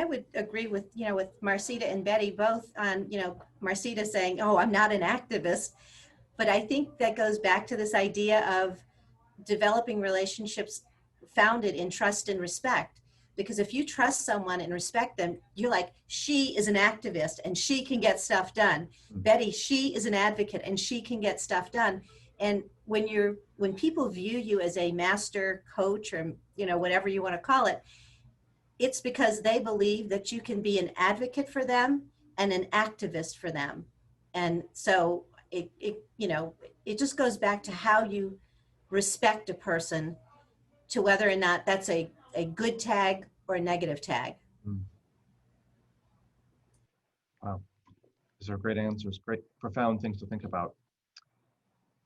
would agree with, with Marcita and Betty both on, Marcita saying, oh, I'm not an activist. But I think that goes back to this idea of developing relationships founded in trust and respect. Because if you trust someone and respect them, you're like, she is an activist and she can get stuff done. Betty, she is an advocate and she can get stuff done. And when people view you as a master coach or, whatever you want to call it, it's because they believe that you can be an advocate for them and an activist for them. And so it just goes back to how you respect a person, to whether or not that's a good tag or a negative tag. Wow, these are great answers, great profound things to think about.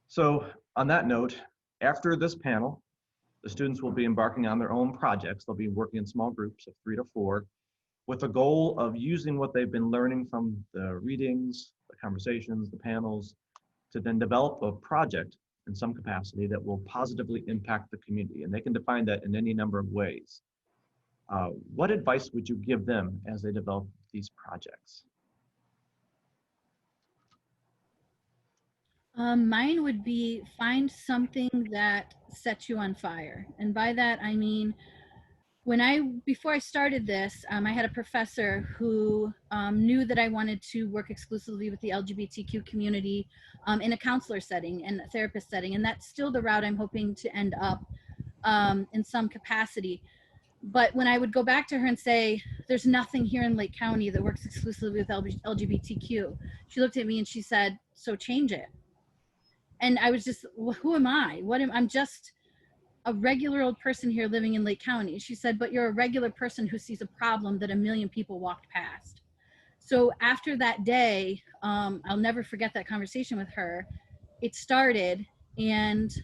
So on that note, after this panel, the students will be embarking on their own projects. They'll be working in small groups of 3 to 4 with the goal of using what they've been learning from the readings, the conversations, the panels, to then develop a project in some capacity that will positively impact the community. And they can define that in any number of ways. What advice would you give them as they develop these projects? Mine would be find something that sets you on fire. And by that, I mean, before I started this, I had a professor who knew that I wanted to work exclusively with the LGBTQ community in a counselor setting and a therapist setting. And that's still the route I'm hoping to end up in some capacity. But when I would go back to her and say, there's nothing here in Lake County that works exclusively with LGBTQ, she looked at me and she said, so change it. And I was just, well, who am I? I'm just a regular old person here living in Lake County. She said, but you're a regular person who sees a problem that 1 million people walked past. So after that day, I'll never forget that conversation with her. It started, and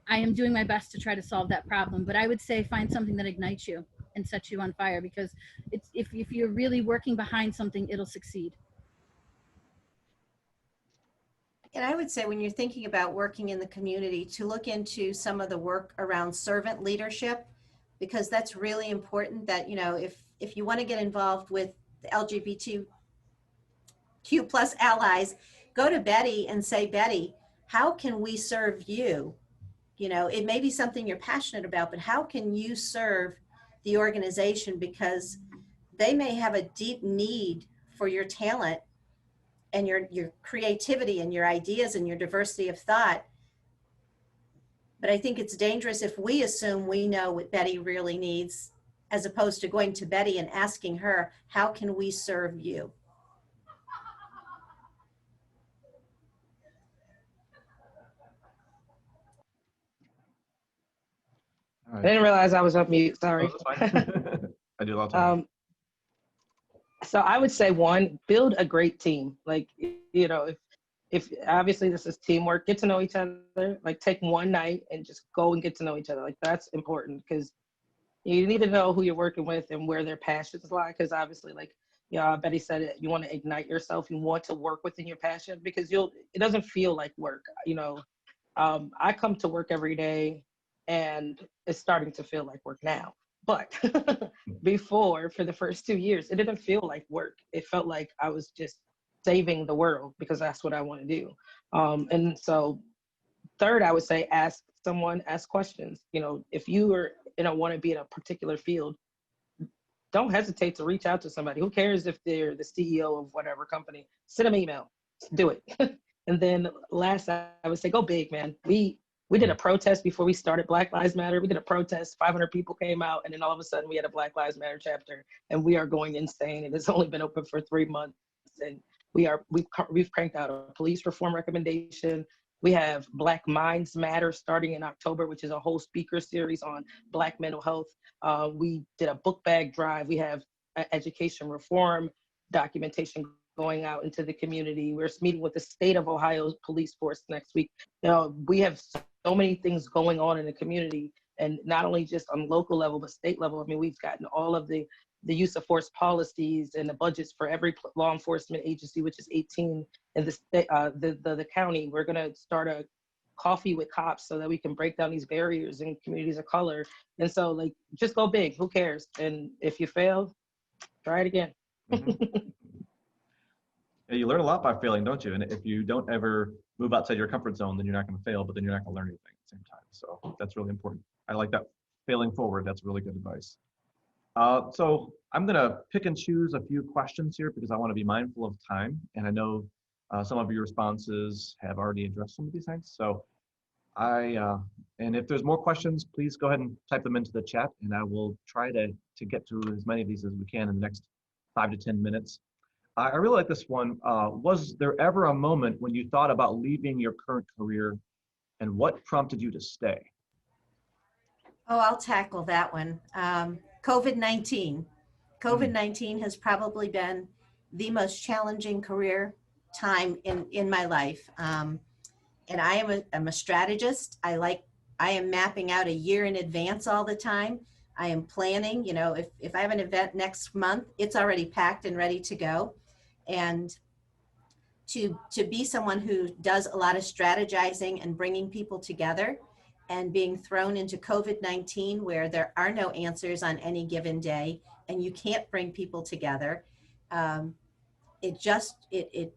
I am doing my best to try to solve that problem. But I would say find something that ignites you and sets you on fire, because if you're really working behind something, it'll succeed. And I would say when you're thinking about working in the community, to look into some of the work around servant leadership, because that's really important. That, if you want to get involved with the LGBTQ plus allies, go to Betty and say, Betty, how can we serve you? It may be something you're passionate about, but how can you serve the organization? Because they may have a deep need for your talent and your creativity and your ideas and your diversity of thought. But I think it's dangerous if we assume we know what Betty really needs, as opposed to going to Betty and asking her, how can we serve you? Right. I didn't realize I was on mute, sorry. Oh, that's fine. I do a lot of time. So I would say, one, build a great team. Like, if obviously this is teamwork, get to know each other, like take one night and just go and get to know each other. Like, that's important, because you need to know who you're working with and where their passions lie. Because obviously, like, Betty said it, you want to ignite yourself. You want to work within your passion, because it doesn't feel like work. I come to work every day and it's starting to feel like work now. But before, for the first 2 years, it didn't feel like work. It felt like I was just saving the world, because that's what I want to do. And so third, I would say ask questions. If you want to be in a particular field, don't hesitate to reach out to somebody. Who cares if they're the CEO of whatever company? Send them an email. Do it. And then last, I would say go big, man. We did a protest before we started Black Lives Matter. We did a protest, 500 people came out, and then all of a sudden we had a Black Lives Matter chapter, and we are going insane. And it's only been open for 3 months, and we've cranked out a police reform recommendation. We have Black Minds Matter starting in October, which is a whole speaker series on Black mental health. We did a book bag drive. We have education reform documentation going out into the community. We're meeting with the state of Ohio police force next week. We have so many things going on in the community, and not only just on local level, but state level. I mean, we've gotten all of the use of force policies and the budgets for every law enforcement agency, which is 18 in the state, the county. We're going to start a coffee with cops so that we can break down these barriers in communities of color. And so, like, just go big. Who cares? And if you fail, Try it again. Mhm. Yeah, you learn a lot by failing, don't you? And if you don't ever move outside your comfort zone, then you're not going to fail, but then you're not going to learn anything at the same time. So that's really important. I like that. Failing forward, that's really good advice. So I'm going to pick and choose a few questions here because I want to be mindful of time. And I know some of your responses have already addressed some of these things. So and if there's more questions, please go ahead and type them into the chat, and I will try to get to as many of these as we can in the next 5 to 10 minutes. I really like this one. Was there ever a moment when you thought about leaving your current career, and what prompted you to stay? Oh, I'll tackle that one. COVID-19. Mm. COVID-19 has probably been the most challenging career time in my life. And I'm a strategist. I am mapping out a year in advance all the time. I am planning, if I have an event next month, it's already packed and ready to go. And to be someone who does a lot of strategizing and bringing people together and being thrown into COVID-19 where there are no answers on any given day and you can't bring people together. It just, it,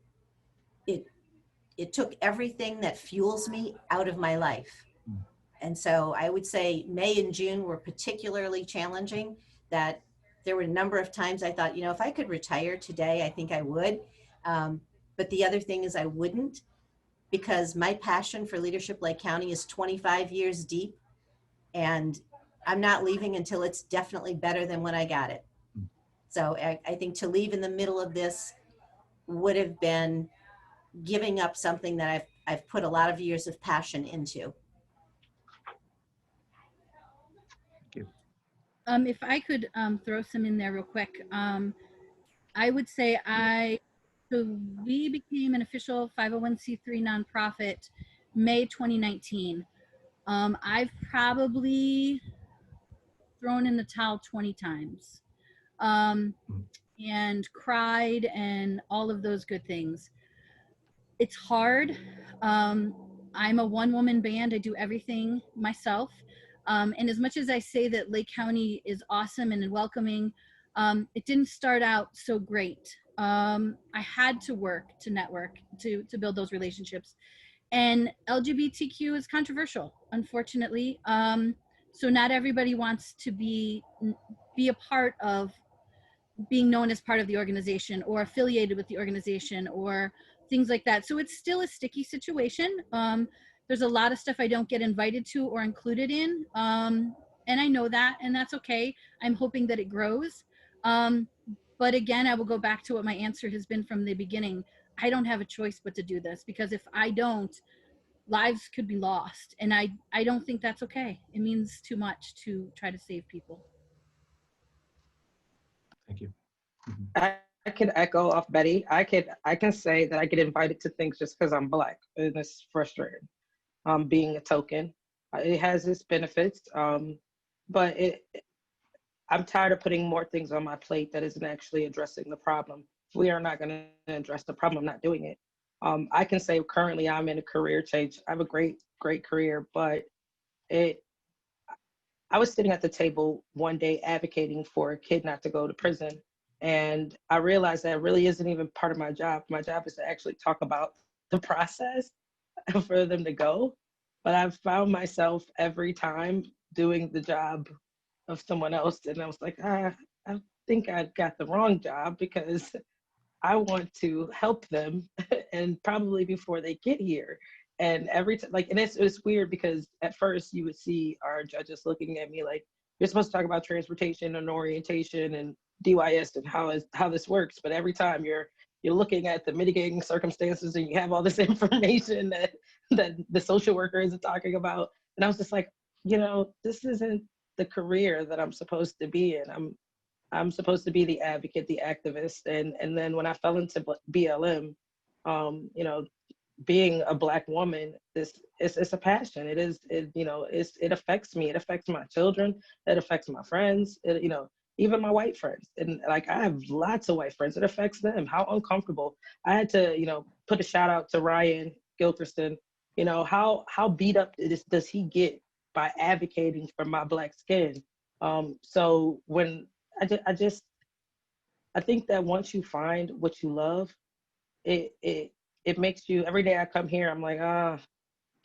it took everything that fuels me out of my life. Mm. And so I would say May and June were particularly challenging, that there were a number of times I thought, if I could retire today, I think I would. But the other thing is I wouldn't, because my passion for Leadership Lake County is 25 years deep, and I'm not leaving until it's definitely better than when I got it. Mm. So I think to leave in the middle of this would have been giving up something that I've put a lot of years of passion into. Thank you. If I could throw some in there real quick, I would say so we became an official 501c3 nonprofit May 2019. I've probably thrown in the towel 20 times Mm. and cried and all of those good things. It's hard. I'm a one-woman band. I do everything myself. And as much as I say that Lake County is awesome and welcoming, it didn't start out so great. I had to work to network, to build those relationships. And LGBTQ is controversial, unfortunately. So not everybody wants to be a part of being known as part of the organization or affiliated with the organization or things like that. So it's still a sticky situation. There's a lot of stuff I don't get invited to or included in. And I know that, and that's okay. I'm hoping that it grows. But again, I will go back to what my answer has been from the beginning. I don't have a choice but to do this, because if I don't, lives could be lost. And I don't think that's okay. It means too much to try to save people. Thank you. Mhm. I could echo off Betty. I can say that I get invited to things just because I'm Black, and it's frustrating. Being a token, it has its benefits, but I'm tired of putting more things on my plate that isn't actually addressing the problem. If we are not going to address the problem, I'm not doing it. I can say currently I'm in a career change. I have a great career, but I was sitting at the table one day advocating for a kid not to go to prison. And I realized that really isn't even part of my job. My job is to actually talk about the process for them to go. But I've found myself every time doing the job of someone else. And I was like, I think I got the wrong job, because I want to help them and probably before they get here. And every time, like, and it's weird because at first you would see our judges looking at me like, you're supposed to talk about transportation and orientation and DYS and how this works. But every time you're looking at the mitigating circumstances and you have all this information that the social worker isn't talking about. And I was just like, this isn't the career that I'm supposed to be in. I'm supposed to be the advocate, the activist. And then when I fell into BLM, being a Black woman, it's a passion. It affects me. It affects my children. It affects my friends. Even my white friends. And like, I have lots of white friends. It affects them. How uncomfortable. I had to, put a shout out to Ryan Gilchristen. How beat up does he get by advocating for my Black skin? So when I just I think that once you find what you love, it makes you, every day I come here, I'm like,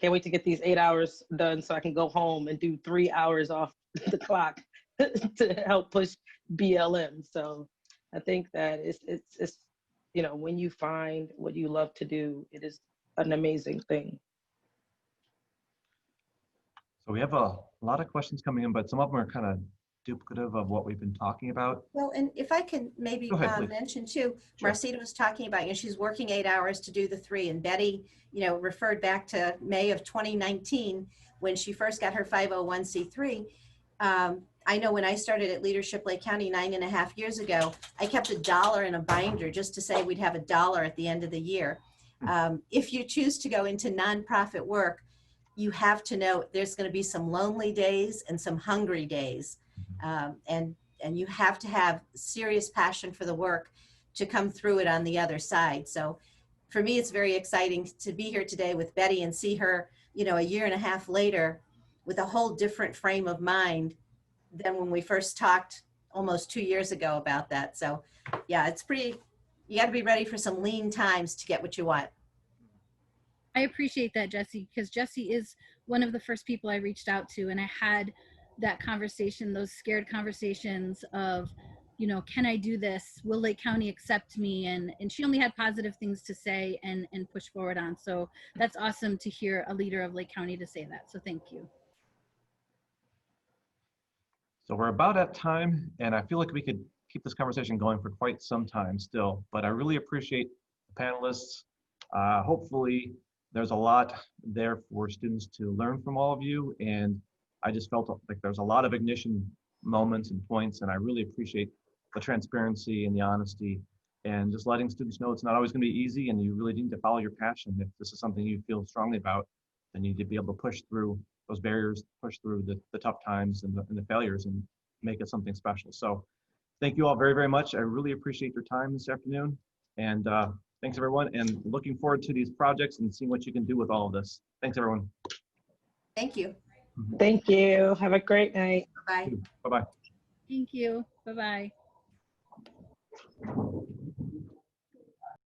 can't wait to get these 8 hours done so I can go home and do 3 hours off the clock to help push BLM. So I think that it's, you know, when you find what you love to do, it is an amazing thing. So we have a lot of questions coming in, but some of them are kind of duplicative of what we've been talking about. Well, and if I can maybe Go ahead, please. mention too, Sure. Marcita was talking about, you know, she's working 8 hours to do the 3, and Betty, you know, referred back to May of 2019 when she first got her 501c3. I know when I started at Leadership Lake County 9.5 years ago, I kept $1 in a binder just to say we'd have $1 at the end of the year. If you choose to go into nonprofit work, you have to know there's going to be some lonely days and some hungry days. And you have to have serious passion for the work to come through it on the other side. So for me, it's very exciting to be here today with Betty and see her, you know, 1.5 years later with a whole different frame of mind than when we first talked almost 2 years ago about that. So yeah, it's pretty, you got to be ready for some lean times to get what you want. I appreciate that, Jesse, because Jesse is one of the first people I reached out to, and I had that conversation, those scared conversations of, you know, can I do this? Will Lake County accept me? And she only had positive things to say and push forward on. So that's awesome to hear a leader of Lake County to say that. So thank you. So we're about at time, and I feel like we could keep this conversation going for quite some time still, but I really appreciate the panelists. Hopefully there's a lot there for students to learn from all of you, and I just felt like there's a lot of ignition moments and points, and I really appreciate the transparency and the honesty, and just letting students know it's not always going to be easy, and you really need to follow your passion. If this is something you feel strongly about, then you need to be able to push through those barriers, push through the tough times and the failures, and make it something special. So thank you all very, very much. I really appreciate your time this afternoon, and thanks everyone, and looking forward to these projects and seeing what you can do with all of this. Thanks everyone. Thank you. Thank you. Have a great night. Bye. Bye-bye. Thank you. Bye-bye.